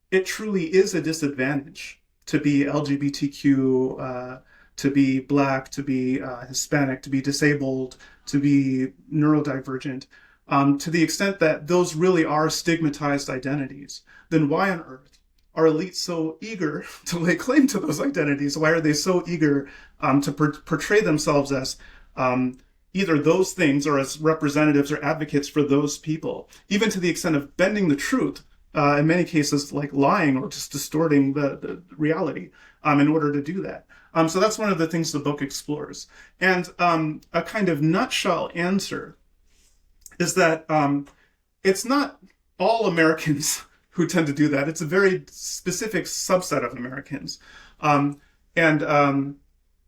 it truly is a disadvantage to be LGBTQ, to be Black, to be Hispanic, to be disabled, to be neurodivergent, to the extent that those really are stigmatized identities, then why on earth are elites so eager to lay claim to those identities? Why are they so eager to portray themselves as either those things or as representatives or advocates for those people, even to the extent of bending the truth, in many cases like lying or just distorting the reality in order to do that? So that's one of the things the book explores. And a kind of nutshell answer is that it's not all Americans who tend to do that. It's a very specific subset of Americans.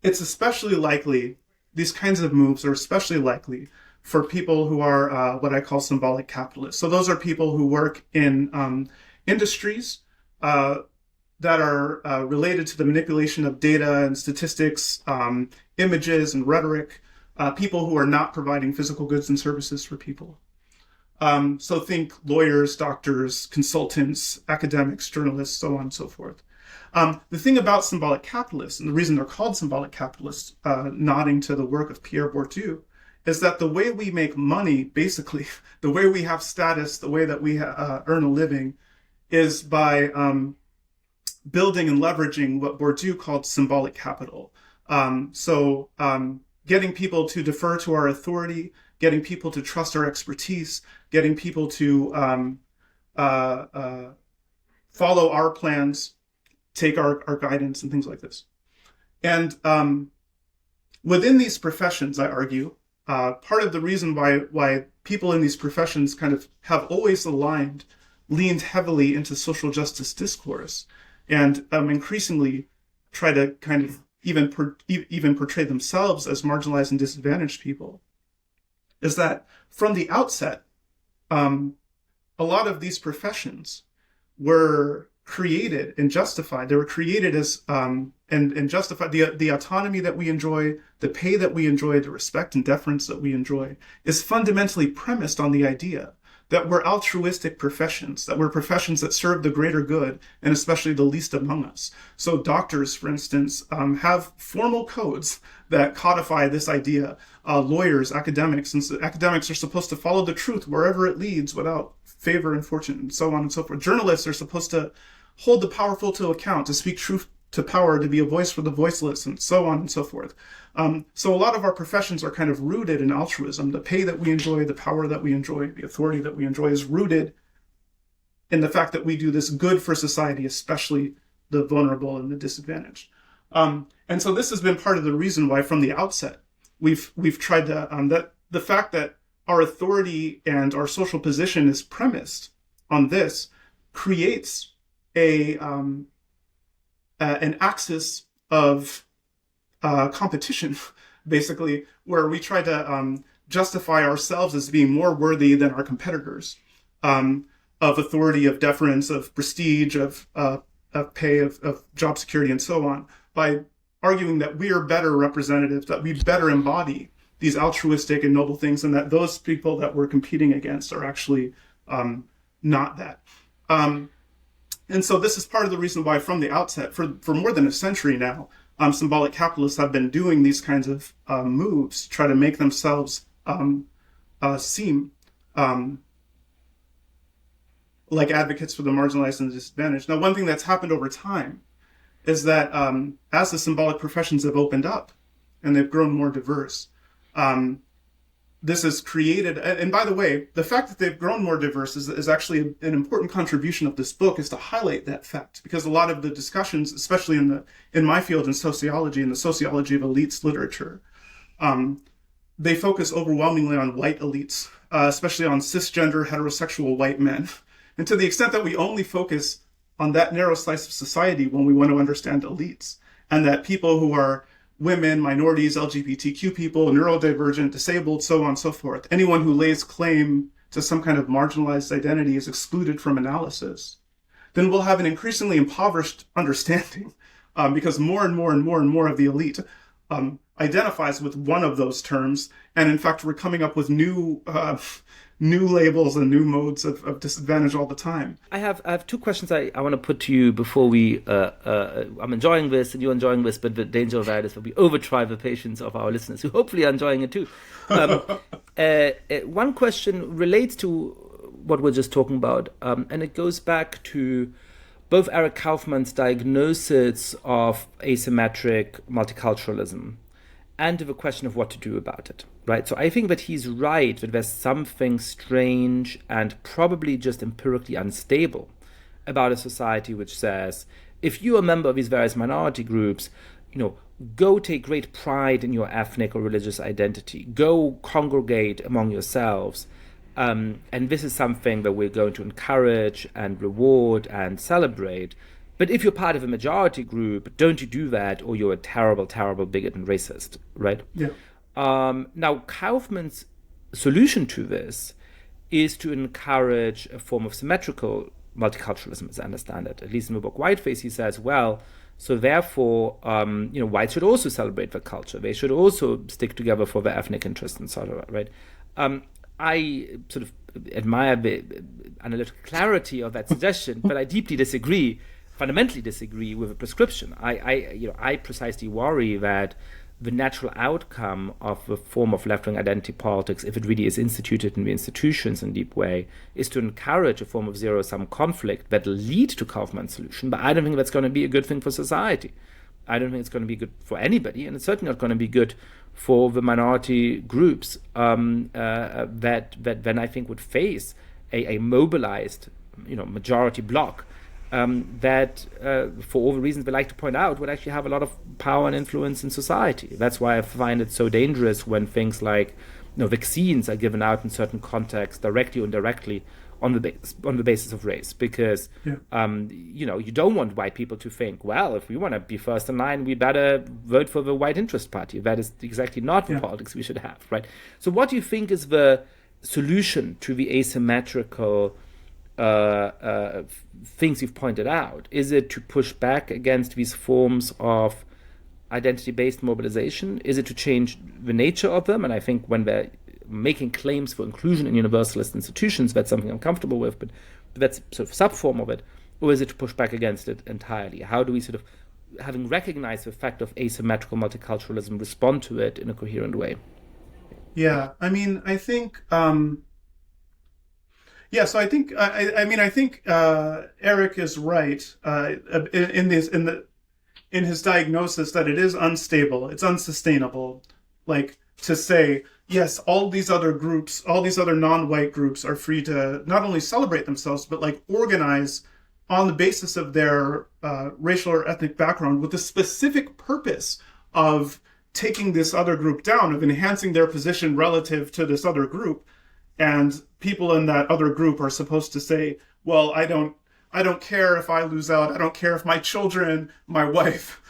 It's especially likely, these kinds of moves are especially likely for people who are what I call symbolic capitalists. So those are people who work in industries that are related to the manipulation of data and statistics, images and rhetoric, people who are not providing physical goods and services for people. So think lawyers, doctors, consultants, academics, journalists, so on and so forth. The thing about symbolic capitalists, and the reason they're called symbolic capitalists, nodding to the work of Pierre Bourdieu, is that the way we make money, basically, the way we have status, the way that we earn a living, is by building and leveraging what Bourdieu called symbolic capital. Getting people to defer to our authority, getting people to trust our expertise, getting people to follow our plans, take our guidance, and things like this. And within these professions, I argue, part of the reason why people in these professions kind of have always leaned heavily into social justice discourse, and increasingly try to kind of even portray themselves as marginalized and disadvantaged people, is that from the outset, a lot of these professions were created and justified. They were created as and justified. The autonomy that we enjoy, the pay that we enjoy, the respect and deference that we enjoy is fundamentally premised on the idea that we're altruistic professions, that we're professions that serve the greater good, and especially the least among us. So doctors, for instance, have formal codes that codify this idea. Lawyers, academics, and so academics are supposed to follow the truth wherever it leads without favor and fortune, and so on and so forth. Journalists are supposed to hold the powerful to account, to speak truth to power, to be a voice for the voiceless, and so on and so forth. So a lot of our professions are kind of rooted in altruism. The pay that we enjoy, the power that we enjoy, the authority that we enjoy is rooted in the fact that we do this good for society, especially the vulnerable and the disadvantaged. And so this has been part of the reason why from the outset we've tried to, that the fact that our authority and our social position is premised on this creates an axis of competition, basically, where we try to justify ourselves as being more worthy than our competitors, of authority, of deference, of prestige, of pay, of job security, and so on, by arguing that we are better representatives, that we better embody these altruistic and noble things, and that those people that we're competing against are actually not that. And so this is part of the reason why from the outset, for more than a century now, symbolic capitalists have been doing these kinds of moves to try to make themselves seem like advocates for the marginalized and the disadvantaged. Now, one thing that's happened over time is that as the symbolic professions have opened up and they've grown more diverse, this has created, and by the way, the fact that they've grown more diverse is actually an important contribution of this book, is to highlight that fact, because a lot of the discussions, especially in my field in sociology and the sociology of elites literature, they focus overwhelmingly on white elites, especially on cisgender heterosexual white men. And to the extent that we only focus on that narrow slice of society when we want to understand elites, and that people who are women, minorities, LGBTQ people, neurodivergent, disabled, so on and so forth, anyone who lays claim to some kind of marginalized identity is excluded from analysis, then we'll have an increasingly impoverished understanding, because more and more and more and more of the elite identifies with one of those terms. And in fact, we're coming up with new labels and new modes of disadvantage all the time. I have two questions I want to put to you before we, I'm enjoying this and you're enjoying this, but the danger of that is that we overtry the patience of our listeners, who hopefully are enjoying it too. One question relates to what we're just talking about, and it goes back to both Eric Kaufmann's diagnosis of asymmetric multiculturalism and to the question of what to do about it, right? So I think that he's right, that there's something strange and probably just empirically unstable about a society which says, if you're a member of these various minority groups, go take great pride in your ethnic or religious identity, go congregate among yourselves, and this is something that we're going to encourage and reward and celebrate. But if you're part of a majority group, don't you do that, or you're a terrible, terrible bigot and racist, right? Yeah. Now, Kaufmann's solution to this is to encourage a form of symmetrical multiculturalism, as I understand it. At least in the book Whiteface, he says, well, so therefore, whites should also celebrate their culture. They should also stick together for their ethnic interests and sort of, right? I sort of admire the analytical clarity of that suggestion, but I deeply fundamentally disagree with the prescription. I precisely worry that the natural outcome of the form of left-wing identity politics, if it really is instituted in the institutions in a deep way, is to encourage a form of zero-sum conflict that will lead to Kaufmann's solution. But I don't think that's going to be a good thing for society. I don't think it's going to be good for anybody, and it's certainly not going to be good for the minority groups that then I think would face a mobilized, majority bloc that, for all the reasons we like to point out, would actually have a lot of power and influence in society. That's why I find it so dangerous when things like vaccines are given out in certain contexts, directly or indirectly, on the basis of race, because you don't want white people to think, well, if we want to be first in line, we better vote for the white interest party. That is exactly not the politics we should have, right? So what do you think is the solution to the asymmetrical things you've pointed out? Is it to push back against these forms of identity-based mobilization? Is it to change the nature of them? And I think when they're making claims for inclusion in universalist institutions, that's something I'm comfortable with, but that's sort of subform of it. Or is it to push back against it entirely? How do we sort of, having recognized the fact of asymmetrical multiculturalism, respond to it in a coherent way? Yeah, I mean, I think, so I think, I think Eric is right in his diagnosis that it is unstable, it's unsustainable, like to say, yes, all these other groups, all these other non-white groups are free to not only celebrate themselves, but like organize on the basis of their racial or ethnic background with the specific purpose of taking this other group down, of enhancing their position relative to this other group. And people in that other group are supposed to say, well, I don't care if I lose out. I don't care if my children, my wife,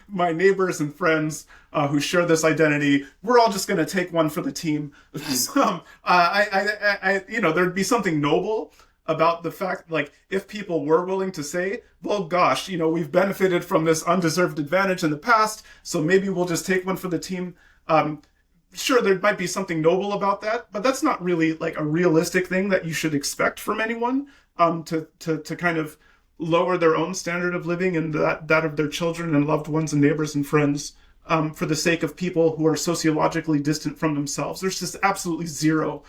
my neighbors and friends who share this identity, we're all just going to take one for the team. There'd be something noble about the fact, like, if people were willing to say, well, gosh, we've benefited from this undeserved advantage in the past, so maybe we'll just take one for the team. Sure, there might be something noble about that, but that's not really like a realistic thing that you should expect from anyone, to kind of lower their own standard of living and that of their children and loved ones and neighbors and friends, for the sake of people who are sociologically distant from themselves. There's just absolutely zero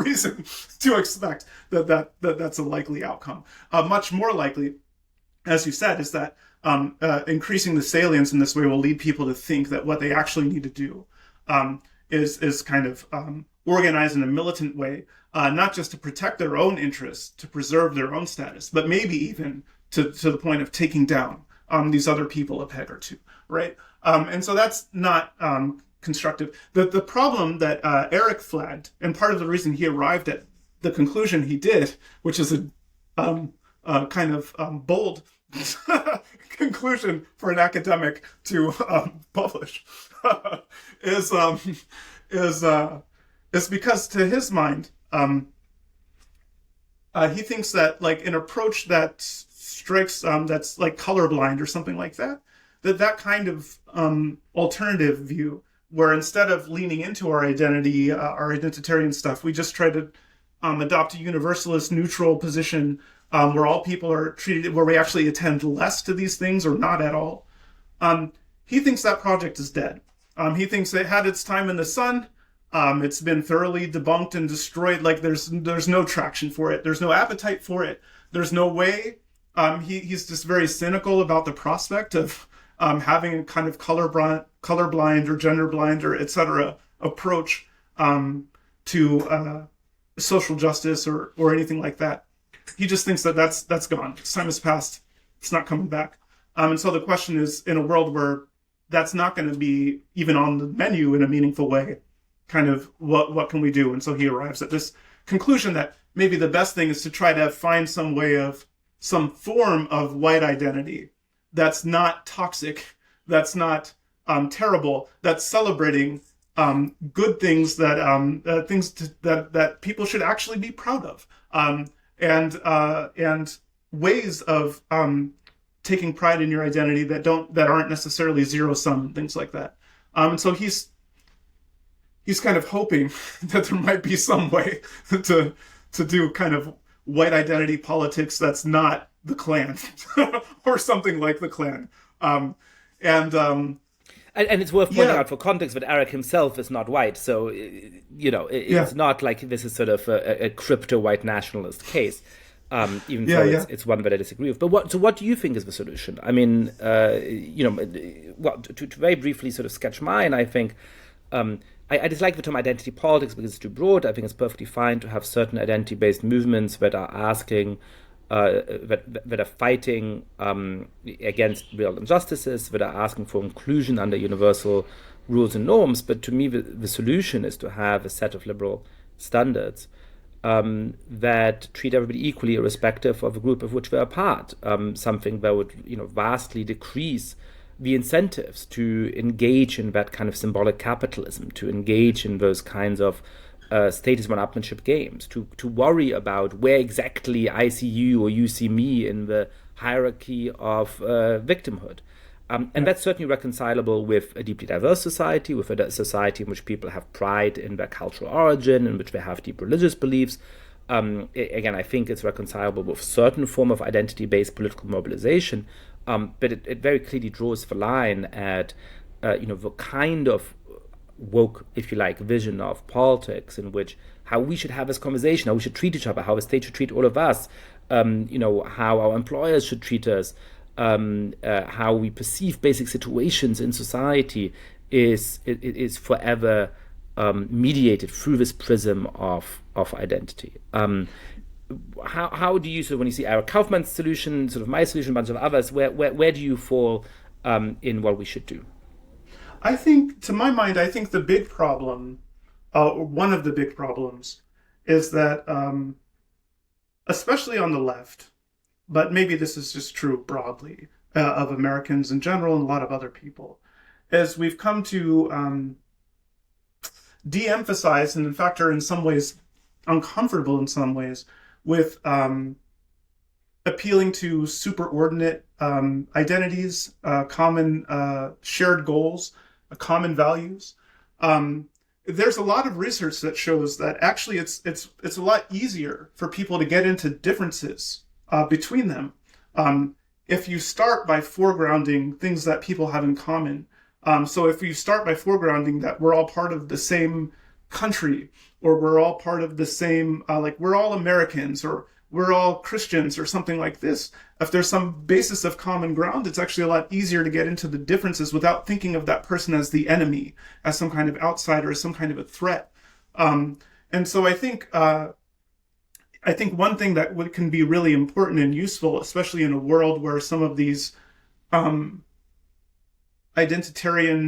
reason to expect that's a likely outcome. Much more likely, as you said, is that increasing the salience in this way will lead people to think that what they actually need to do is kind of organize in a militant way, not just to protect their own interests, to preserve their own status, but maybe even to the point of taking down these other people a peg or two, right? And so that's not constructive. The problem that Eric flagged, and part of the reason he arrived at the conclusion he did, which is a kind of bold conclusion for an academic to publish, is because, to his mind, he thinks that, like, an approach that strikes that's like colorblind or something like that kind of alternative view, where instead of leaning into our identity, our identitarian stuff, we just try to adopt a universalist neutral position, where all people are treated, where we actually attend less to these things or not at all. He thinks that project is dead. He thinks it had its time in the sun. It's been thoroughly debunked and destroyed. Like, there's no traction for it. There's no appetite for it. There's no way. He's just very cynical about the prospect of having a kind of colorblind or genderblind or etc. approach to social justice or anything like that. He just thinks that's gone. Its time has passed. It's not coming back. And so the question is, in a world where that's not going to be even on the menu in a meaningful way, kind of what can we do? And so he arrives at this conclusion that maybe the best thing is to try to find some form of white identity that's not toxic, that's not terrible, that's celebrating good things that people should actually be proud of, and ways of taking pride in your identity that aren't necessarily zero sum, things like that. And so he's kind of hoping that there might be some way to do kind of white identity politics that's not the Klan or something like the Klan. And it's worth pointing out for context that Eric himself is not white, so it's not like this is sort of a crypto white nationalist case, even though it's one that I disagree with. But what do you think is the solution? I mean, to very briefly sort of sketch mine, I think I dislike the term identity politics because it's too broad. I think it's perfectly fine to have certain identity-based movements that are asking. That are fighting against real injustices, that are asking for inclusion under universal rules and norms. But to me, the solution is to have a set of liberal standards that treat everybody equally, irrespective of a group of which they're a part. Something that would, vastly decrease the incentives to engage in that kind of symbolic capitalism, to engage in those kinds of status one-upmanship games, to worry about where exactly I see you or you see me in the hierarchy of victimhood. And that's certainly reconcilable with a deeply diverse society, with a society in which people have pride in their cultural origin, in which they have deep religious beliefs. Again, I think it's reconcilable with a certain form of identity-based political mobilization, but it very clearly draws the line at the kind of woke, if you like, vision of politics in which how we should have this conversation, how we should treat each other, how the state should treat all of us, how our employers should treat us, how we perceive basic situations in society is forever mediated through this prism of identity. How do you, so when you see Eric Kaufman's solution, sort of my solution, a bunch of others, where do you fall in what we should do? I think, to my mind, the big problem, one of the big problems, is that, especially on the left, but maybe this is just true broadly of Americans in general and a lot of other people, is we've come to de-emphasize and in fact are in some ways uncomfortable in some ways with appealing to superordinate identities, common shared goals, common values. There's a lot of research that shows that actually it's a lot easier for people to get into differences between them if you start by foregrounding things that people have in common. So if you start by foregrounding that we're all part of the same country, or we're all part of the same, like we're all Americans, or we're all Christians, or something like this, if there's some basis of common ground, it's actually a lot easier to get into the differences without thinking of that person as the enemy, as some kind of outsider, as some kind of a threat. And so I think one thing that can be really important and useful, especially in a world where some of these identitarian,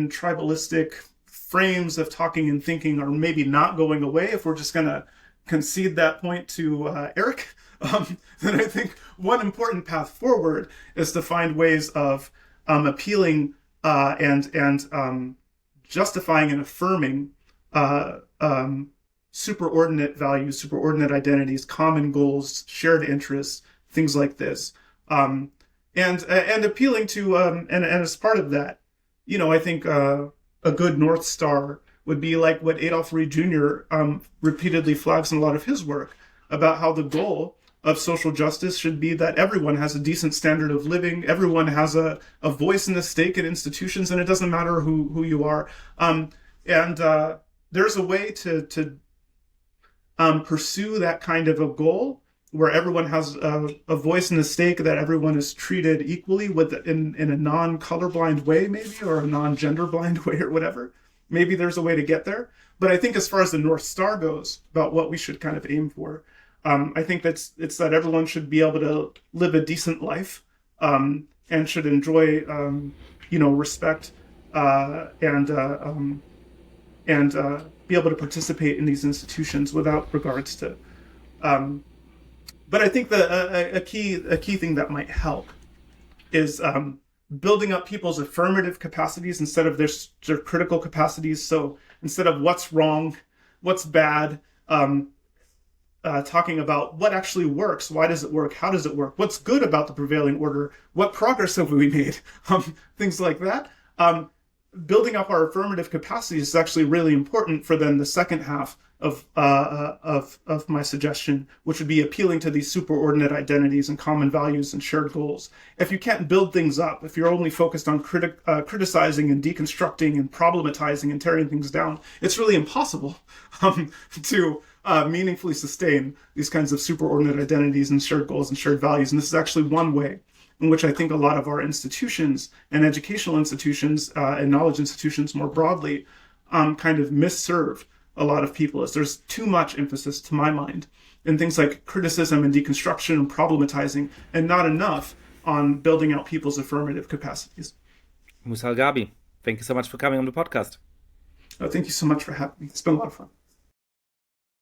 tribalistic frames of talking and thinking are maybe not going away, if we're just going to concede that point to Eric, then I think one important path forward is to find ways of appealing and justifying and affirming superordinate values, superordinate identities, common goals, shared interests, things like this, and appealing to and as part of that, I think a good North Star would be like what Adolf Reed Jr. Repeatedly flags in a lot of his work about how the goal of social justice should be that everyone has a decent standard of living, everyone has a voice and a stake in institutions, and it doesn't matter who you are. There's a way to pursue that kind of a goal where everyone has a voice and a stake, that everyone is treated equally in a non-colorblind way, maybe, or a non-gender blind way, or whatever. Maybe there's a way to get there. But I think as far as the North Star goes, about what we should kind of aim for, I think it's that everyone should be able to live a decent life and should enjoy, respect and be able to participate in these institutions without regards to. But I think a key thing that might help is building up people's affirmative capacities instead of their critical capacities. So instead of what's wrong, what's bad, talking about what actually works, why does it work, how does it work, what's good about the prevailing order, what progress have we made, things like that. Building up our affirmative capacities is actually really important for then the second half of my suggestion, which would be appealing to these superordinate identities and common values and shared goals. If you can't build things up, if you're only focused on criticizing and deconstructing and problematizing and tearing things down, it's really impossible to meaningfully sustain these kinds of superordinate identities and shared goals and shared values. And this is actually one way in which I think a lot of our institutions and educational institutions and knowledge institutions more broadly kind of misserve a lot of people, is there's too much emphasis, to my mind, in things like criticism and deconstruction and problematizing, and not enough on building out people's affirmative capacities. Musa Al-Gharbi, thank you so much for coming on the podcast. Thank you so much for having me. It's been a lot of fun.